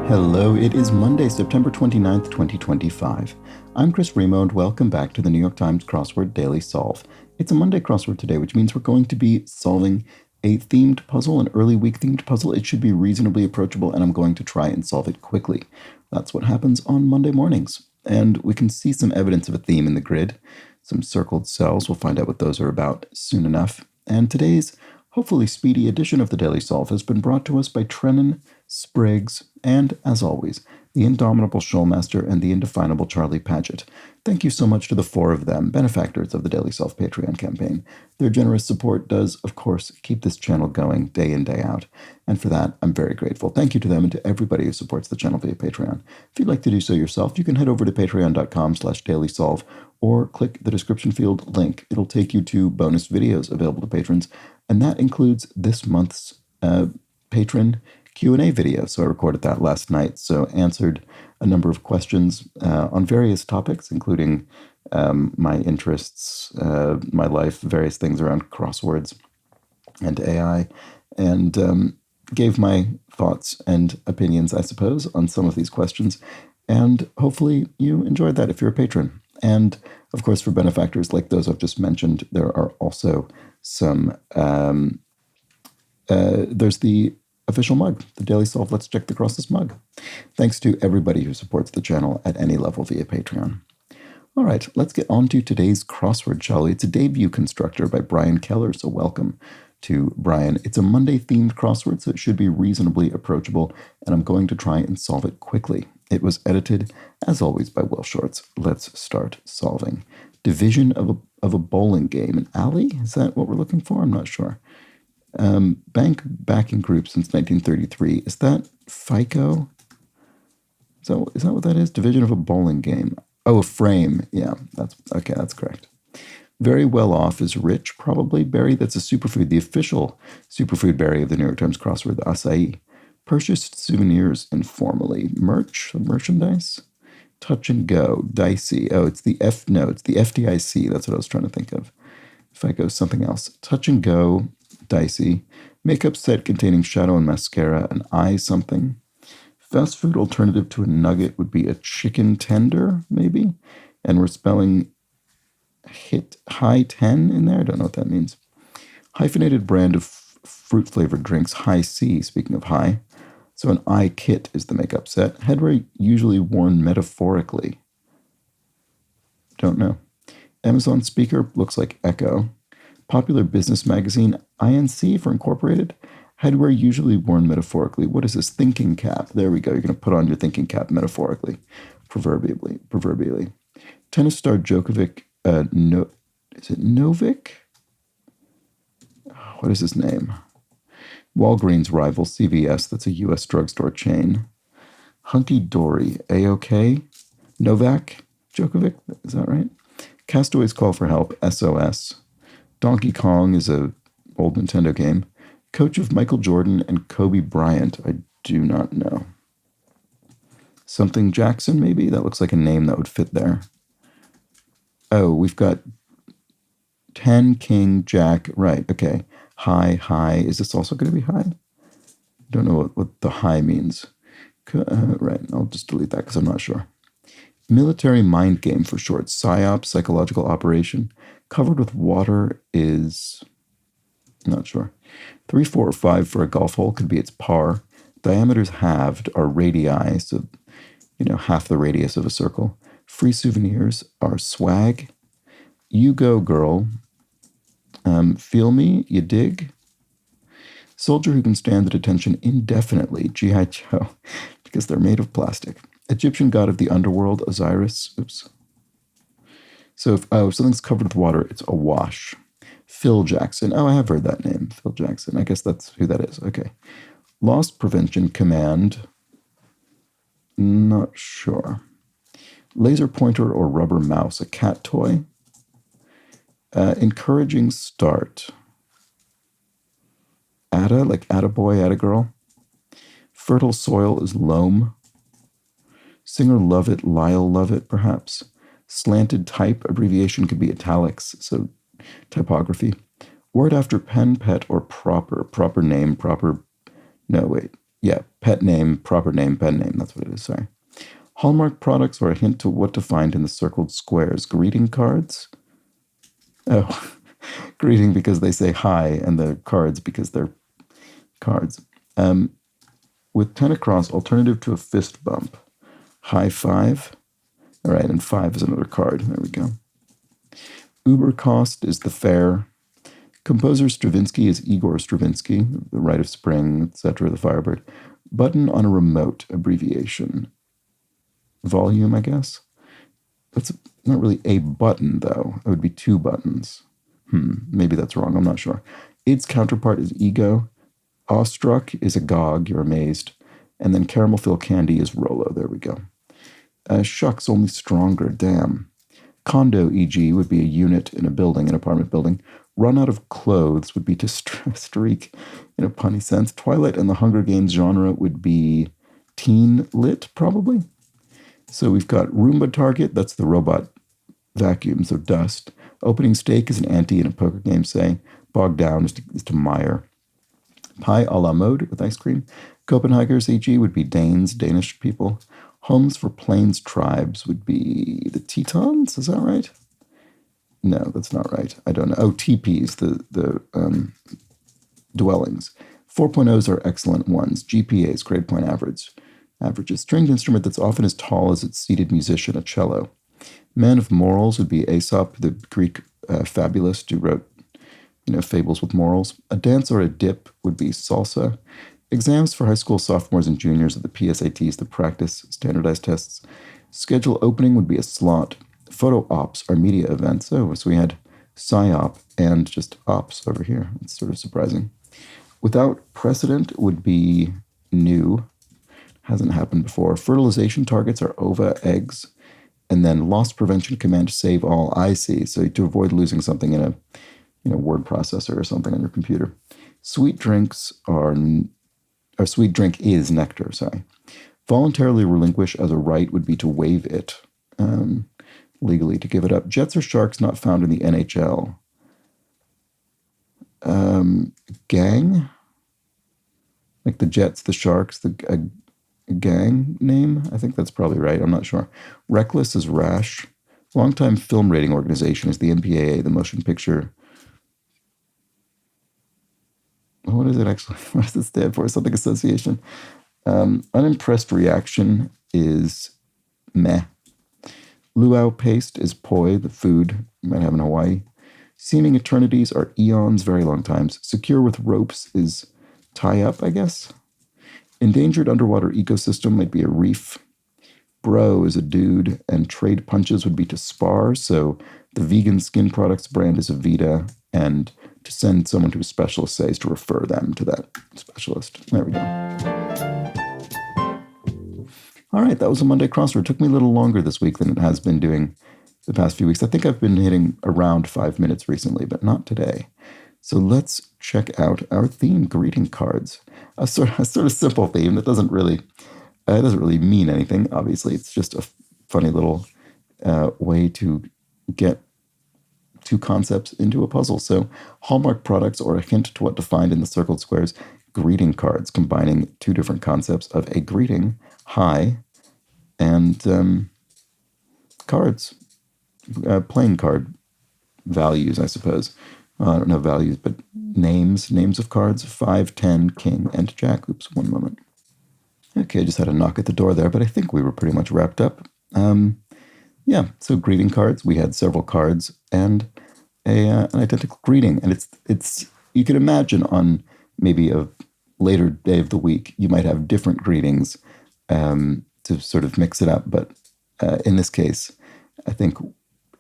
Hello, it is Monday, September 29th, 2025. I'm Chris Remo, and welcome back to the New York Times Crossword Daily Solve. It's a Monday crossword today, which means we're going to be solving a themed puzzle, an early week themed puzzle. It should be reasonably approachable, and I'm going to try and solve it quickly. That's what happens on Monday mornings. And we can see some evidence of a theme in the grid, some circled cells. We'll find out what those are about soon enough. And today's hopefully speedy edition of the Daily Solve has been brought to us by Trennan, Spriggs, and, as always, the indomitable Shoalmaster and the indefinable Charlie Paget. Thank you so much to the four of them, benefactors of the Daily Solve Patreon campaign. Their generous support does, of course, keep this channel going day in, day out. And for that, I'm very grateful. Thank you to them and to everybody who supports the channel via Patreon. If you'd like to do so yourself, you can head over to patreon.com/dailysolve or click the description field link. It'll take you to bonus videos available to patrons, and that includes this month's patron Q&A video. So I recorded that last night. So answered a number of questions on various topics, including my interests, my life, various things around crosswords and AI, and gave my thoughts and opinions, I suppose, on some of these questions. And hopefully you enjoyed that if you're a patron. And of course, for benefactors like those I've just mentioned, there are also some, there's the official mug, the Daily Solve Let's Check the Crosses mug. Thanks to everybody who supports the channel at any level via Patreon. All right, let's get on to today's crossword, shall we? It's a debut constructor by Brian Keller, so welcome to Brian. It's a Monday-themed crossword, so it should be reasonably approachable, and I'm going to try and solve it quickly. It was edited, as always, by Will Shortz. Let's start solving. Division of a bowling game. An alley? Is that what we're looking for? I'm not sure. Bank backing group since 1933. Is that FICO? So is that what that is? Division of a bowling game. Oh, a frame. Yeah, that's okay. That's correct. Very well off is rich, probably. Berry, that's a superfood. The official superfood berry of the New York Times crossword, the acai. Purchased souvenirs informally. Merchandise. Touch and go. Dicey. Oh, it's the it's the FDIC. That's what I was trying to think of. FICO, something else. Touch and go. Dicey. Makeup set containing shadow and mascara, an eye something. Fast food alternative to a nugget would be a chicken tender, maybe. And we're spelling high 10 in there. I don't know what that means. Hyphenated brand of fruit-flavored drinks, high C, speaking of high. So an eye kit is the makeup set. Headwear usually worn metaphorically. Don't know. Amazon speaker looks like Echo. Popular business magazine, INC for Incorporated. Headwear usually worn metaphorically. What is this? Thinking cap. There we go. You're going to put on your thinking cap metaphorically, proverbially. Tennis star Djokovic, is it Novik? What is his name? Walgreens rival CVS. That's a U.S. drugstore chain. Hunky Dory, A-OK? Novak Djokovic, is that right? Castaways Call for Help, SOS. Donkey Kong is a old Nintendo game. Coach of Michael Jordan and Kobe Bryant. I do not know. Something Jackson, maybe? That looks like a name that would fit there. Oh, we've got 10, King, Jack. Right, okay. High. Is this also going to be high? I don't know what the high means. Right, I'll just delete that because I'm not sure. Military mind game for short. PSYOP, psychological operation. Covered with water is, not sure. 3, 4, or 5 for a golf hole could be its par. Diameters halved are radii, so, half the radius of a circle. Free souvenirs are swag. You go, girl. Feel me, you dig? Soldier who can stand at attention indefinitely, G.I. Joe, because they're made of plastic. Egyptian god of the underworld, Osiris. Oops. So if something's covered with water, it's a wash. Phil Jackson. Oh, I have heard that name. Phil Jackson. I guess that's who that is. Okay. Loss prevention command. Not sure. Laser pointer or rubber mouse. A cat toy. Encouraging start. Atta, like attaboy, attagirl. Fertile soil is loam. Singer Lovett, Lyle Lovett, perhaps. Slanted type, abbreviation could be italics, so typography. Word after pen, pet, or proper. Proper name, proper... No, wait. Yeah, pet name, proper name, pen name. That's what it is. Sorry. Hallmark products are a hint to what to find in the circled squares. Greeting cards. Oh, greeting because they say hi, and the cards because they're cards. With 10 across, alternative to a fist bump. High five. All right, and 5 is another card. There we go. Uber cost is the fare. Composer Stravinsky is Igor Stravinsky, the Rite of Spring, etc., the Firebird. Button on a remote, abbreviation. Volume, I guess. That's not really a button, though. It would be 2 buttons. Maybe that's wrong. I'm not sure. Its counterpart is ego. Awestruck is agog. You're amazed. And then caramel fill candy is Rolo. There we go. Shucks, only stronger. Damn. Condo, e.g., would be a unit in a building, an apartment building. Run out of clothes would be to streak in a punny sense. Twilight and the Hunger Games genre would be teen lit, probably. So we've got Roomba Target. That's the robot vacuums of dust. Opening stake is an ante in a poker game, say. Bogged down is to mire. Pie a la mode with ice cream. Copenhageners, e.g., would be Danes, Danish people. Homes for Plains tribes would be the Tetons. Is that right? No, that's not right. I don't know. Oh, teepees, the dwellings. 4.0s are excellent ones. GPAs, grade point average. Averages. Stringed instrument that's often as tall as its seated musician, a cello. Man of morals would be Aesop, the Greek fabulist who wrote, fables with morals. A dance or a dip would be salsa. Exams for high school sophomores and juniors are the PSATs, the practice standardized tests. Schedule opening would be a slot. Photo ops are media events. Oh, so we had psyop and just ops over here. It's sort of surprising. Without precedent would be new. Hasn't happened before. Fertilization targets are ova, eggs. And then loss prevention command, save all. I see. So to avoid losing something in a word processor or something on your computer. Sweet drinks are, or sweet drink is nectar, sorry. Voluntarily relinquish as a right would be to waive it, legally, to give it up. Jets or sharks not found in the NHL. Gang? Like the Jets, the Sharks, a gang name? I think that's probably right. I'm not sure. Reckless is rash. Longtime film rating organization is the MPAA, the Motion Picture. What is it actually? What does it stand for? Something association. Unimpressed reaction is meh. Luau paste is poi, the food you might have in Hawaii. Seeming eternities are eons, very long times. Secure with ropes is tie up, I guess. Endangered underwater ecosystem might be a reef. Bro is a dude, and trade punches would be to spar. So the vegan skin products brand is Avita, and to send someone to a specialist, say, is to refer them to that specialist. There we go. All right, that was a Monday crossword. It took me a little longer this week than it has been doing the past few weeks. I think I've been hitting around 5 minutes recently, but not today. So let's check out our theme, greeting cards. A sort of simple theme that doesn't really mean anything. Obviously, it's just a funny little way to get two concepts into a puzzle. So Hallmark products, or a hint to what to find in the circled squares, greeting cards, combining two different concepts of a greeting, hi, and cards, playing card values, I suppose. I don't know values, but names of cards, 5, 10, king, and jack. Oops, one moment. Okay, I just had a knock at the door there, but I think we were pretty much wrapped up. Yeah, so greeting cards. We had several cards and an identical greeting, and it's you can imagine on maybe a later day of the week you might have different greetings to sort of mix it up. But in this case, I think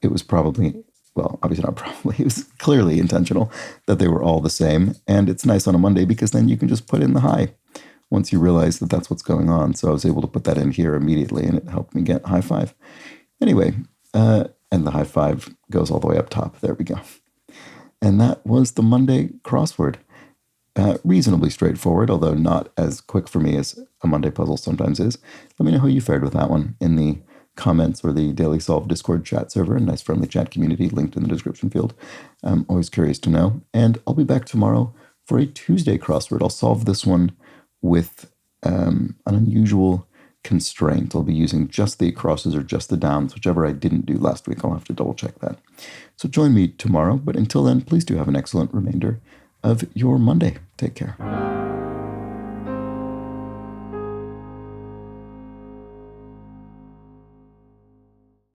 it was probably, well, obviously not probably, it was clearly intentional that they were all the same, and it's nice on a Monday because then you can just put in the hi once you realize that that's what's going on. So I was able to put that in here immediately, and it helped me get high five. Anyway, and the high five goes all the way up top. There we go. And that was the Monday crossword. Reasonably straightforward, although not as quick for me as a Monday puzzle sometimes is. Let me know how you fared with that one in the comments or the Daily Solve Discord chat server, a nice friendly chat community linked in the description field. I'm always curious to know. And I'll be back tomorrow for a Tuesday crossword. I'll solve this one with an unusual constraint. I'll be using just the crosses or just the downs, whichever I didn't do last week. I'll have to double check that. So join me tomorrow, but until then, please do have an excellent remainder of your Monday. Take care.